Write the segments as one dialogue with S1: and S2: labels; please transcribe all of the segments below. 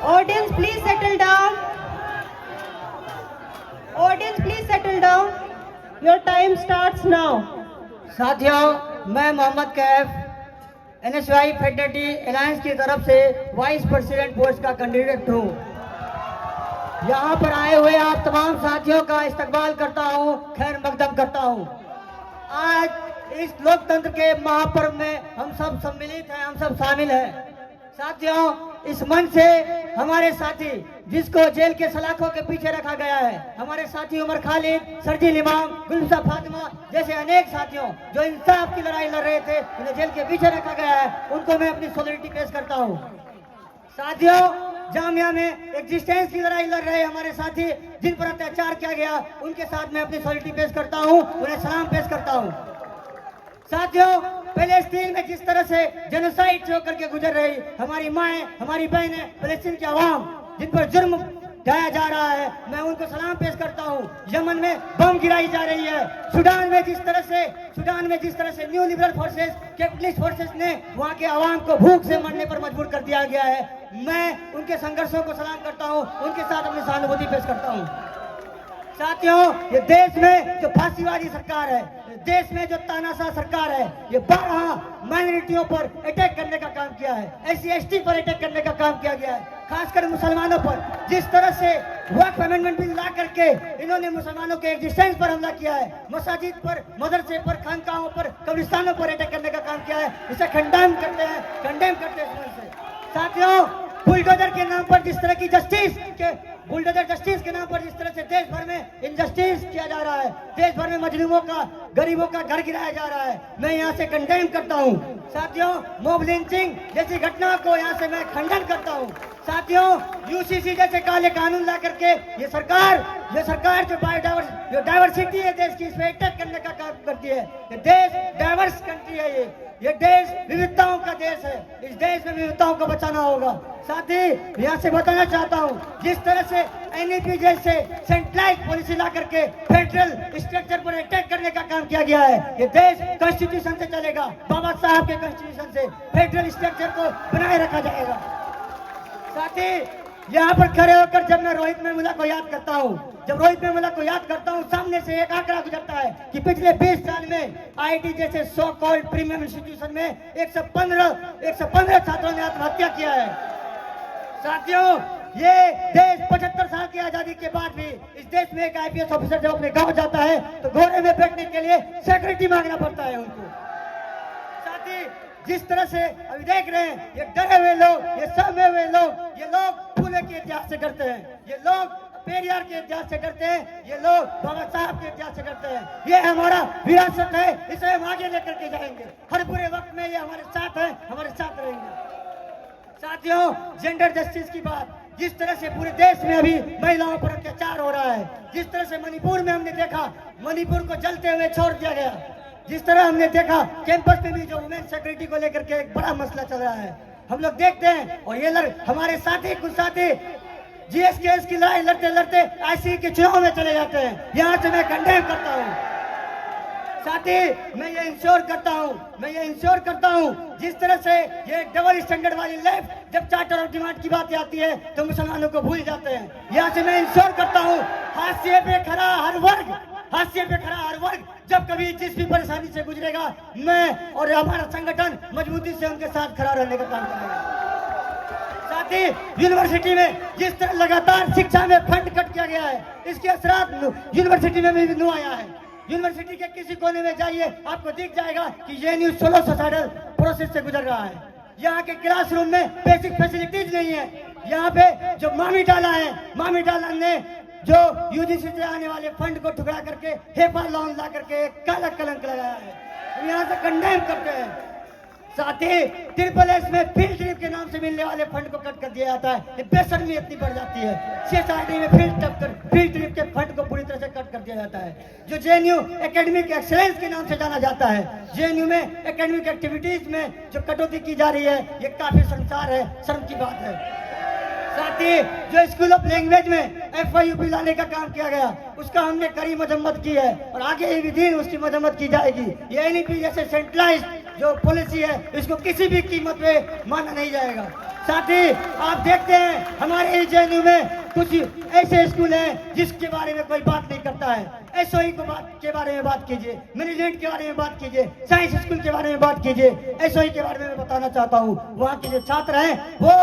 S1: Audience, please settle down. Audience, please settle down. Your time starts now.
S2: साथियों, मैं Mohammad Kaif NSY फेडरेटी alliance की तरफ से वाइस प्रेसिडेंट पोस्ट का कैंडिडेट हूँ। यहाँ पर आए हुए आप तमाम साथियों का इस्तकबाल करता हूँ, खैर मकदम करता हूँ। आज इस लोकतंत्र के महापर्व में हम सब सम्मिलित हैं, हम सब शामिल हैं। साथियों, इस मंच से हमारे साथी जिसको जेल के सलाखों के पीछे रखा गया है, हमारे साथी उमर खालिद, सरजील इमाम, गुलफा फातिमा जैसे अनेक साथियों जो इंसाफ की लड़ाई लड़ रहे थे, उन्हें जेल के पीछे रखा गया है, उनको मैं अपनी सॉलिडरिटी पेश करता हूँ। साथियों, जामिया में एग्जिस्टेंस की लड़ाई लड़ रहे हमारे साथी जिन पर अत्याचार किया गया, उनके साथ मैं अपनी सॉलिडरिटी पेश करता हूँ, उन्हें सलाम पेश करता हूँ। साथियों, फलस्तीन में जिस तरह से जेनोसाइड से होकर के गुजर रही हमारी माएं, हमारी बहनें, फलस्तीन की आवाम जिन पर जुर्म ढाया जा रहा है, मैं उनको सलाम पेश करता हूँ। यमन में बम गिराई जा रही है, सूडान में जिस तरह से new liberal forces, capitalist forces ने वहाँ के आवाम को भूख से मरने पर मजबूर कर दिया गया है, मैं उनके संघर्षों को सलाम करता हूँ, उनके साथ अपनी सहानुभूति पेश करता हूँ। साथियों, ये देश में जो फांसीवादी सरकार है, देश में जो तानाशाह सरकार है, ये 12 माइनॉरिटियों पर अटैक करने का काम किया है, SC/ST पर अटैक करने का काम किया गया है, खासकर मुसलमानों पर। जिस तरह से वक्फ अमेंडमेंट बिल ला करके इन्होंने मुसलमानों के एग्जिस्टेंस पर हमला किया है, मसाजिद पर, मदरसे पर, खानकाहों पर, कब्रिस्तानों पर अटैक करने का काम किया है, इसे कंडेम करते हैं इस मंच से। साथियों, बुलडोजर के नाम पर जिस तरह की बुलडोजर जस्टिस के नाम पर जिस तरह से देश भर में इनजस्टिस किया जा रहा है, देश भर में मजलूमों का, गरीबों का घर गिराया जा रहा है, मैं यहाँ से कंडेम करता हूँ। साथियों, मॉब लिंचिंग जैसी घटना को यहाँ से मैं खंडन करता हूँ। साथियों, UCC जैसे काले कानून ला करके ये सरकार जो डाइवर्सिटी है देश की, इसमें अटैक करने का काम करती है। ये देश डाइवर्स कंट्री है, ये देश विविधताओं का देश है, इस देश में विविधताओं को बचाना होगा। साथ ही यहाँ से बताना चाहता हूँ, जिस तरह से NEP जैसे सेंट्रलाइज पॉलिसी ला करके फेडरल स्ट्रक्चर पर अटैक करने का काम किया गया है, ये देश कॉन्स्टिट्यूशन से चलेगा, बाबा साहब के कॉन्स्टिट्यूशन से फेडरल स्ट्रक्चर को बनाए रखा जाएगा। साथ ही यहाँ पर खड़े होकर जब मैं रोहित वेमुला को याद करता हूँ, सामने से एक आंकड़ा गुजरता है कि पिछले 20 साल में IIT जैसे सो कॉल्ड प्रीमियम इंस्टीट्यूशन में 115 छात्रों ने आत्महत्या किया है। साथियों, ये देश 75 साल की आजादी के बाद भी इस देश में एक IPS ऑफिसर जब अपने गांव जाता है तो घोड़े में बैठने के लिए सिक्योरिटी मांगना पड़ता है उनको। साथ ही जिस तरह से अभी देख रहे हैं, ये डरे हुए लोग, ये सहमे हुए लोग, ये लोग फूले के इतिहास से डरते हैं, ये लोग पेरियार के इतिहास से डरते हैं, ये लोग बाबा साहब के इतिहास से डरते हैं। ये हमारा विरासत है, इसे हम आगे लेकर के जाएंगे। हर बुरे वक्त में ये हमारे साथ है, हमारे साथ रहेंगे। साथियों, जेंडर जस्टिस की बात, जिस तरह से पूरे देश में अभी महिलाओं पर अत्याचार हो रहा है, जिस तरह से मणिपुर में हमने देखा, मणिपुर को जलते हुए छोड़ दिया गया, जिस तरह हमने देखा कैंपस में भी जो वुमेन सिक्योरिटी को लेकर के एक बड़ा मसला चल रहा है, हम लोग देखते हैं। और ये हमारे कुछ साथी GS केस की लड़ाई लड़ते लड़ते IC के चुनाव में चले जाते हैं, यहाँ से मैं कंडेम करता हूँ। साथी, मैं ये इंश्योर करता हूँ जिस तरह से ये डबल स्टैंडर्ड वाली लेफ्ट जब चार्टर ऑफ डिमांड की बात आती है तो मुसलमानों को भूल जाते हैं। यहाँ से मैं इंश्योर करता हूँ, हाशिए पे खड़ा हर वर्ग जब कभी जिस भी परेशानी से गुजरेगा, मैं और हमारा संगठन मजबूती से उनके साथ खड़ा रहने का काम करेगा। साथ ही यूनिवर्सिटी में जिस तरह लगातार शिक्षा में फंड कट किया गया है, इसके असरात यूनिवर्सिटी में भी आया है। यूनिवर्सिटी के किसी कोने में जाइए, आपको दिख जाएगा कि JNU 16 सोसाइटल प्रोसेस से गुजर रहा है। यहाँ के क्लासरूम में बेसिक फैसिलिटीज नहीं है। यहाँ पे जो मामी डाला ने जो UGC से आने वाले फंड को ठुकरा करके हेफा लोन ला करके एक काला कलंक लगाया है, हम यहाँ से कंडेम करते हैं। साथ ही SSS में फील्ड ट्रिप के नाम से मिलने वाले फंड को कट कर दिया जाता है, ये बेशर्मी इतनी बढ़ जाती है। CSRD में फील्ड ट्रिप के फंड को पूरी तरह से कट कर दिया जाता है। जो JNU एकेडमिक एक्सेलेंस के नाम से जाना जाता है, JNU में एकेडमिक एक्टिविटीज में जो कटौती की जा रही है, ये काफी शर्म की बात है। साथ ही जो स्कूल ऑफ लैंग्वेज में FYUP लाने का काम किया गया, उसका हमने कड़ी मजम्मत की है और आगे भी दिन उसकी मजम्मत की जाएगी। ये NEP जैसे सेंट्रलाइज्ड जो पॉलिसी है, इसको किसी भी कीमत पे माना नहीं जाएगा। साथ ही आप देखते हैं हमारे जेएनयू में कुछ ऐसे स्कूल हैं जिसके बारे में कोई बात नहीं करता है। एसओई के बारे में बात कीजिए, मैनेजमेंट के बारे में बात कीजिए, साइंस स्कूल के बारे में बात कीजिए। एसओई के बारे में मैं बताना चाहता हूँ, वहाँ के जो छात्र हैं वो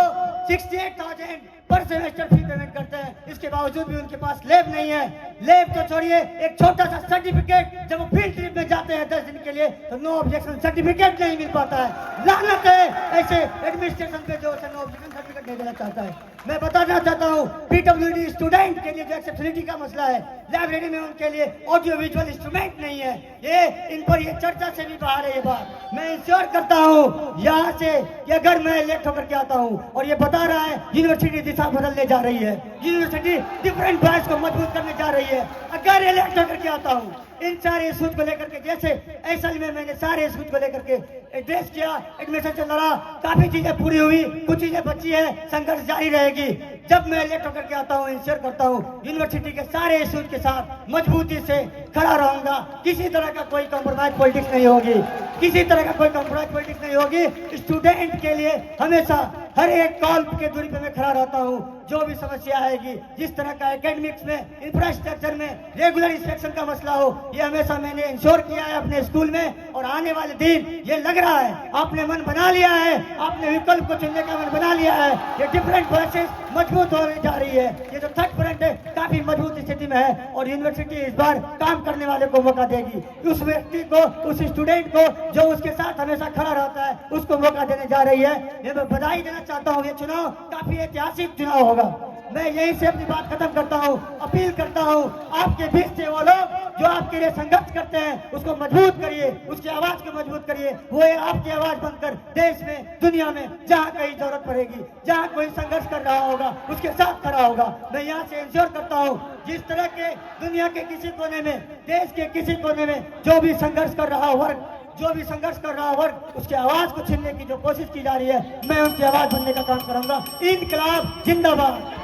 S2: 68,000 पर सेमेस्टर फी पेमेंट करते हैं, इसके बावजूद भी उनके पास लैब नहीं है। लैब तो छोड़िए, एक छोटा सा सर्टिफिकेट, जब वो फील्ड ट्रिप में जाते हैं 10 दिन के लिए तो नो ऑब्जेक्शन सर्टिफिकेट नहीं मिल पाता है। लानत है ऐसे एडमिनिस्ट्रेशन पे जो नो ऑब्जेक्शन सर्टिफिकेट नहीं देना चाहता है। मैं बताना चाहता हूँ पीडब्ल्यूडी स्टूडेंट के लिए जो एक्सेसिबिलिटी का मसला है, लाइब्रेरी में उनके लिए ऑडियो विजुअल इंस्ट्रूमेंट नहीं है। ये इन पर ये चर्चा से भी बाहर है। ये बात मैं इंश्योर करता हूँ यहाँ से कि अगर मैं इलेक्ट होकर के आता हूँ और ये बता रहा है यूनिवर्सिटी दिशा बदलने जा रही है, यूनिवर्सिटी डिफरेंट ब्रांच को मजबूत करने जा रही है, अगर इलेक्ट होकर के आता हूँ इन सारे इशूज को लेकर के, जैसे एसएल में मैंने सारे इशूज को लेकर के एड्रेस किया, एडमिशन चल रहा, काफी चीजें पूरी हुई, कुछ चीजें बची है, संघर्ष जारी रहेगी। जब मैं इलेक्ट होकर के आता हूँ इंश्योर करता हूँ यूनिवर्सिटी के सारे इशूज के साथ मजबूती से खड़ा रहूंगा। किसी तरह का कोई कॉम्प्रोमाइज पॉलिटिक्स नहीं होगी, किसी तरह का कोई कॉम्प्रोमाइज पॉलिटिक्स नहीं होगी। स्टूडेंट के लिए हमेशा हर एक कॉल के दूरी पे मैं खड़ा रहता हूँ। जो भी समस्या आएगी, जिस तरह का एकेडमिक्स में, इंफ्रास्ट्रक्चर में, रेगुलर इंस्पेक्शन का मसला हो, ये हमेशा मैंने इंश्योर किया है अपने स्कूल में। और आने वाले दिन ये लग रहा है आपने मन बना लिया है, आपने विकल्प को चुनने का मन बना लिया है। ये डिफरेंट ब्रांचेस मजबूत होने जा रही है। ये जो थर्ड फ्रंट है काफी मजबूत स्थिति में है और यूनिवर्सिटी इस बार काम करने वाले को मौका देगी। उस व्यक्ति को, उस स्टूडेंट को जो उसके साथ हमेशा खड़ा रहता है, उसको मौका देने जा रही है। ये मैं बधाई देना चाहता हूँ। ये चुनाव काफी ऐतिहासिक चुनाव होगा। मैं यहीं से अपनी बात खत्म करता हूँ। अपील करता हूँ आपके बीच से वो लोग जो आपके लिए संघर्ष करते हैं उसको मजबूत करिए, उसकी आवाज को मजबूत करिए। वो आपकी आवाज बनकर देश में, दुनिया में जहाँ कहीं जरूरत पड़ेगी, जहाँ कोई संघर्ष कर रहा होगा उसके साथ खड़ा होगा। मैं यहाँ से इंश्योर करता हूँ जिस तरह के दुनिया के किसी कोने में, देश के किसी कोने में जो भी संघर्ष कर रहा वर्ग, जो भी संघर्ष कर रहा वर्ग, उसकी आवाज को छीनने की जो कोशिश की जा रही है, मैं उनकी आवाज बनने का काम करूंगा। इनकलाब जिंदाबाद।